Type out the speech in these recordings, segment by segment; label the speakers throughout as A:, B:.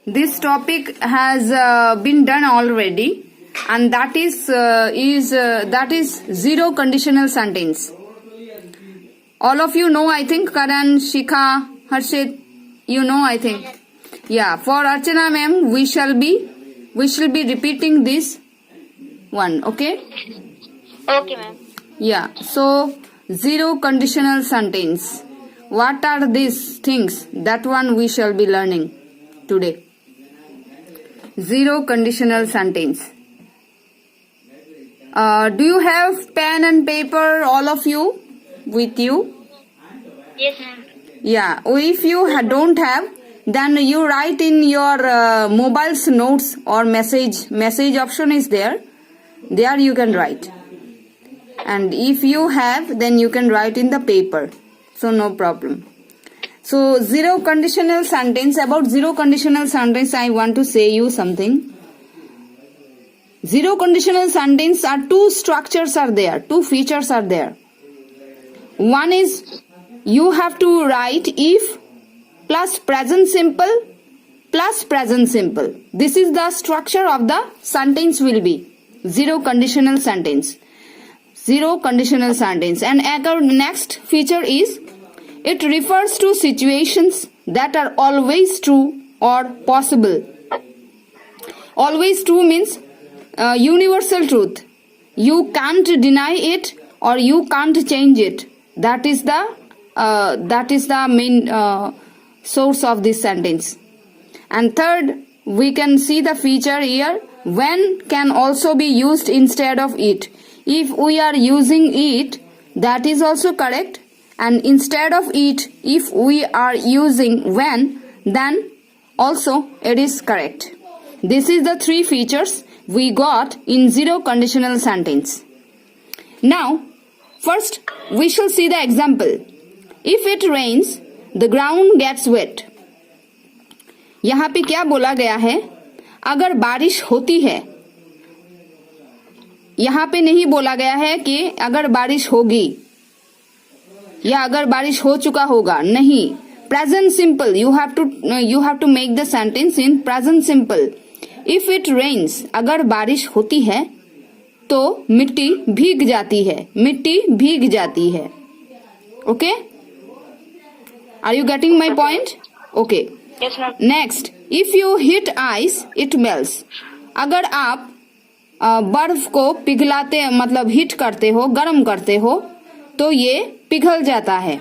A: This topic has been done already, and that is zero conditional sentence. All of you know, I think. Karan, Shikha, Harshit, you know, I think. Yeah, for Archana ma'am, we shall be repeating this one. Okay.
B: Okay, ma'am.
A: Yeah. So zero conditional sentence. What are these things? That one we shall be learning today. Zero conditional sentence. Do you have pen and paper, all of you, with you?
B: Yes, ma'am.
A: Yeah. If you don't have, then you write in your mobile's notes or message. Message option is there. There you can write. And if you have, then you can write in the paper. So no problem. So zero conditional sentence. About zero conditional sentence, I want to say you something. Zero conditional sentence are two structures are there, two features are there. One is you have to write if plus present simple plus present simple. This is the structure of the sentence will be zero conditional sentence. Zero conditional sentence. And next feature is it refers to situations that are always true or possible. Always true means universal truth. You can't deny it or you can't change it. That is the main source of this sentence. And third, we can see the feature here. When can also be used instead of it. If we are using it, that is also correct. And instead of it, if we are using when, then also it is correct. This is the three features we got in zero conditional sentence. Now, first we shall see the example. If it rains, the ground gets wet. यहाँ पे क्या बोला गया है? अगर बारिश होती है. यहाँ पे नहीं बोला गया है कि अगर बारिश होगी या अगर बारिश हो चुका होगा. नहीं. Present simple. You have to make the sentence in present simple. If it rains, अगर बारिश होती है तो मिट्टी भीग जाती है. मिट्टी भीग जाती है. Okay? Are you getting my point? Okay.
B: Yes, ma'am.
A: Next, if you hit ice, it melts. अगर आप बर्फ को पिघलाते मतलब हिट करते हो, गर्म करते हो, तो ये पिघल जाता है.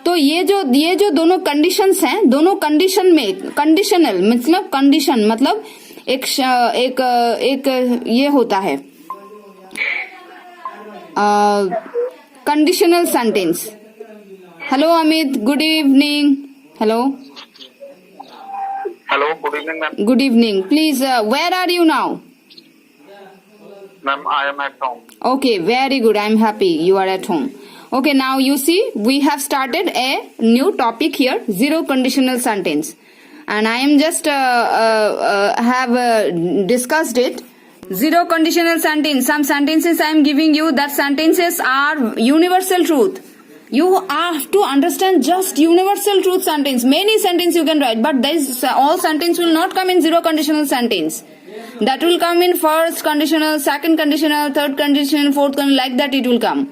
A: तो ये जो दोनों कंडीशंस हैं, दोनों कंडीशन में कंडीशनल मतलब कंडीशन मतलब एक ये होता है conditional sentence. Hello Amit, good evening. Hello.
C: Hello, good evening, ma'am.
A: Good evening. Please, where are you now?
C: Ma'am, I am at home.
A: Okay, very good. I'm happy you are at home. Okay, now you see we have started a new topic here, zero conditional sentence. And I am just have discussed it. Zero conditional sentence. Some sentences I am giving you, that sentences are universal truth. You have to understand just universal truth sentence. Many sentences you can write, but this all sentence will not come in zero conditional sentence. That will come in first conditional, second conditional, third conditional, fourth conditional, like that it will come.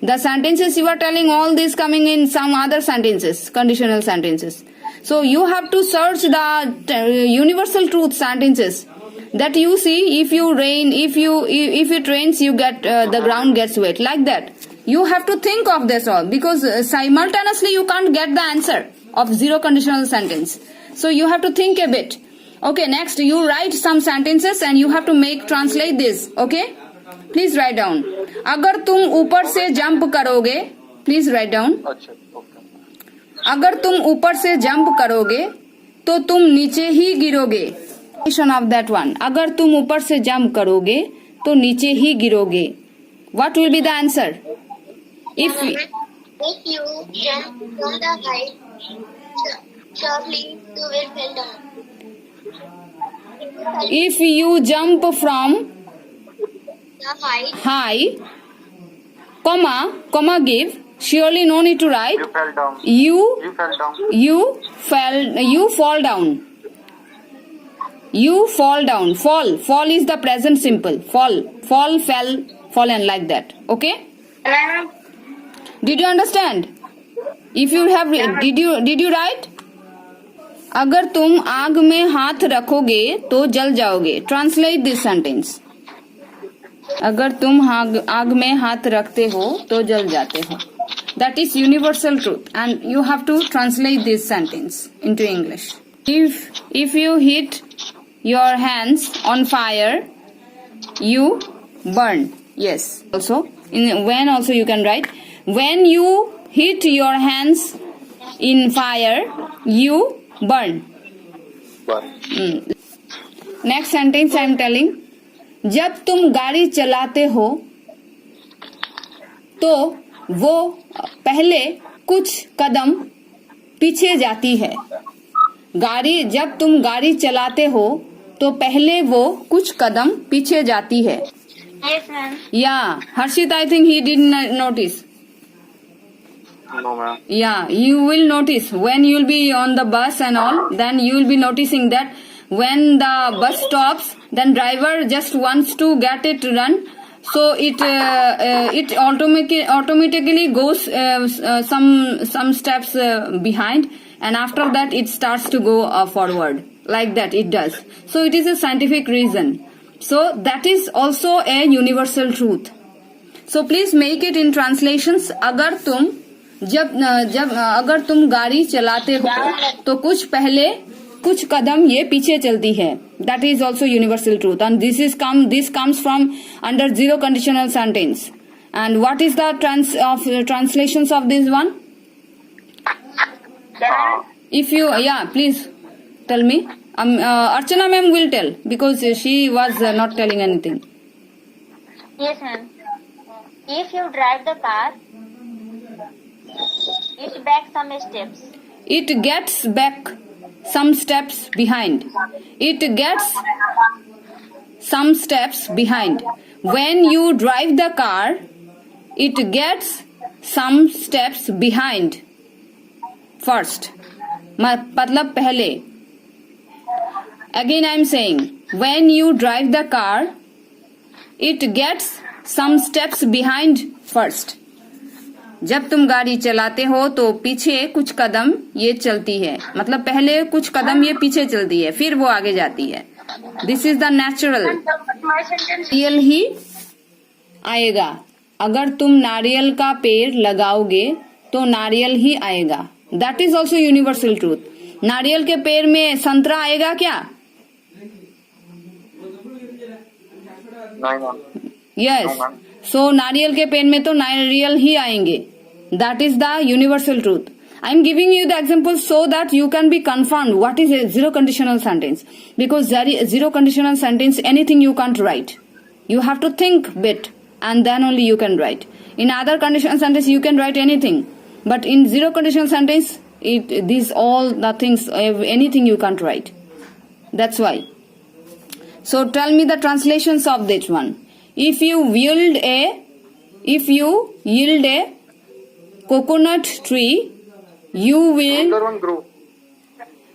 A: The sentences you are telling, all these coming in some other sentences, conditional sentences. So you have to search the universal truth sentences. That you see, if it rains, you get the ground gets wet, like that. You have to think of this all, because simultaneously you can't get the answer of zero conditional sentence. So you have to think a bit. Okay, next you write some sentences and you have to translate this. Okay, please write down. अगर तुम ऊपर से jump करोगे, please write down. अगर तुम ऊपर से jump करोगे तो तुम नीचे ही गिरोगे. Of that one. अगर तुम ऊपर से जंप करोगे तो नीचे ही गिरोगे. What will be the answer? If
B: you jump from the height, sharply you will fall down.
A: If you jump from
B: The
A: high, comma give, surely no need to write.
C: You fell down.
A: You
C: fell down.
A: You fall down. You fall down. Fall. Fall is the present simple. Fall. Fall, fell, fallen, like that. Okay? Did you understand? If you have, did you write? अगर तुम आग में हाथ रखोगे तो जल जाओगे. Translate this sentence. अगर तुम आग में हाथ रखते हो तो जल जाते हो. That is universal truth, and you have to translate this sentence into English. If you hit your hands on fire, you burn. Yes. Also, when also you can write, when you hit your hands in fire, you burn. Next sentence I am telling. जब तुम गाड़ी चलाते हो तो वो पहले कुछ कदम पीछे जाती है. जब तुम गाड़ी चलाते हो तो पहले वो कुछ कदम पीछे जाती है.
B: Yes, ma'am.
A: Yeah, Harshit, I think he didn't notice.
C: No, ma'am.
A: Yeah, you will notice when you will be on the bus and all, then you will be noticing that when the bus stops, then driver just wants to get it run, so it automatically goes some steps behind, and after that it starts to go forward, like that it does. So it is a scientific reason. So that is also a universal truth. So please make it in translations. अगर तुम गाड़ी चलाते हो तो कुछ कदम ये पीछे चलती है. That is also universal truth, and this comes from under zero conditional sentence. And what is the translations of this one? If you please tell me. Archana ma'am will tell because she was not telling anything.
B: Yes, ma'am. If you drive the car, it back some steps.
A: It gets back some steps behind. It gets some steps behind. When you drive the car, it gets some steps behind. First. मतलब पहले. Again I am saying, when you drive the car, it gets some steps behind first. जब तुम गाड़ी चलाते हो तो पीछे कुछ कदम ये चलती है. मतलब पहले कुछ कदम ये पीछे चलती है, फिर वो आगे जाती है. This is the natural. नारियल ही आएगा. अगर तुम नारियल का पेड़ लगाओगे तो नारियल ही आएगा. That is also universal truth. नारियल के पेड़ में संतरा आएगा क्या? यस. सो नारियल के पेड़ में तो नारियल ही आएंगे. That is the universal truth. I am giving you the example so that you can be confirmed what is a zero conditional sentence. Because zero conditional sentence, anything you can't write. You have to think bit and then only you can write. In other conditional sentence you can write anything. But in zero conditional sentence, these all the things, anything you can't write. That's why. So tell me the translations of this one. If you yield a coconut tree, you will
C: grow.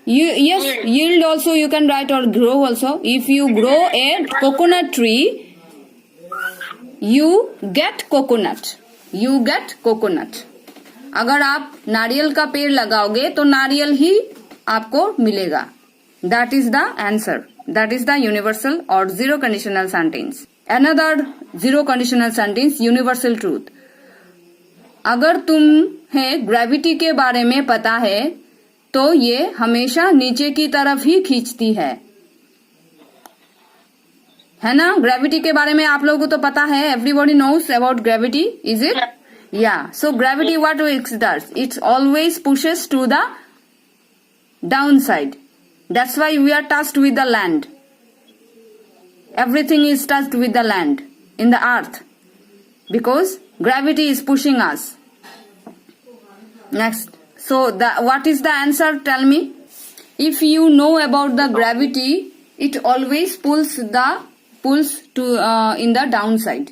A: Yield also you can write, or grow also. If you grow a coconut tree, you get coconut. You get coconut. अगर आप नारियल का पेड़ लगाओगे तो नारियल ही आपको मिलेगा. That is the answer. That is the universal or zero conditional sentence. Another zero conditional sentence, universal truth. अगर तुम्हें ग्रेविटी के बारे में पता है तो ये हमेशा नीचे की तरफ ही खींचती है ना? ग्रेविटी के बारे में आप लोगों को तो पता है. Everybody knows about gravity, is it? Yeah, so gravity what it does? It always pushes to the downside. That's why we are touched with the land. Everything is touched with the land in the earth because gravity is pushing us. Next, so what is the answer? Tell me. If you know about the gravity, it always pulls to in the downside.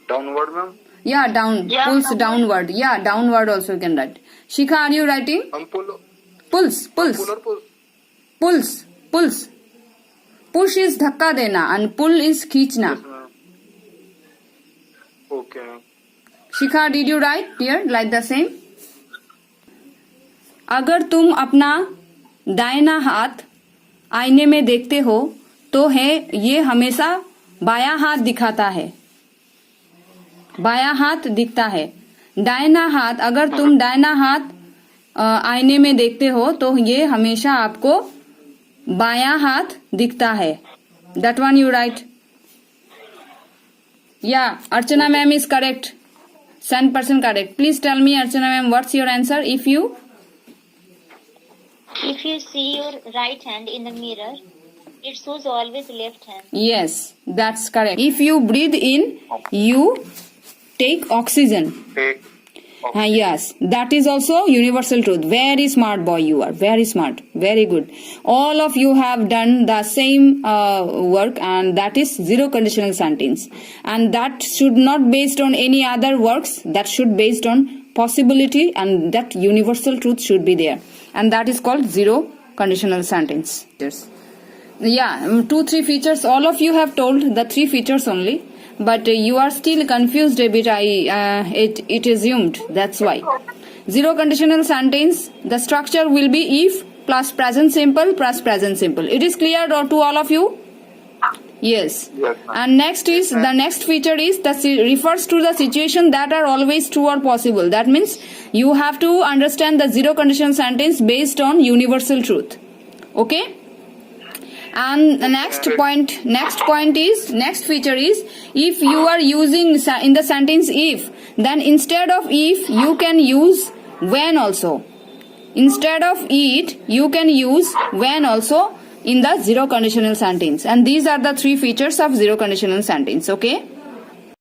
C: Downward, ma'am.
A: Yeah, pulls downward. Yeah, downward also you can write. Shikha, are you writing?
C: Pull.
A: Pulls.
C: Pull or pull?
A: Pulls. push is धक्का देना and pull is खींचना.
C: Yes, ma'am. Okay, ma'am.
A: Shikha, did you write here like the same? अगर तुम अपना दाहिना हाथ आईने में देखते हो तो है ये हमेशा बायां हाथ दिखाता है. बायां हाथ दिखता है. दाहिना हाथ, अगर तुम दाहिना हाथ आईने में देखते हो तो ये हमेशा आपको बायां हाथ दिखता है. That one you write. Yeah, Archana ma'am is correct. 100% correct. Please tell me, Archana ma'am, what's your answer? If you
B: see your right hand in the mirror, it shows always left hand.
A: Yes, that's correct. If you breathe in, you take oxygen.
C: Take.
A: Yes, that is also universal truth. Very smart boy you are. Very smart. Very good. All of you have done the same work, and that is zero conditional sentence. And that should not based on any other works. That should based on possibility, and that universal truth should be there. And that is called zero conditional sentence. Yeah, 2-3 features. All of you have told the 3 features only. But you are still confused a bit. It assumed. That's why. Zero conditional sentence. The structure will be if plus present simple plus present simple. It is clear to all of you? Yes.
C: Yes, ma'am.
A: And next is the next feature is the refers to the situation that are always true or possible. That means you have to understand the zero conditional sentence based on universal truth. Okay? And the next feature is if you are using in the sentence if, then instead of if you can use when also. Instead of it you can use when also in the zero conditional sentence. And these are the 3 features of zero conditional sentence. Okay.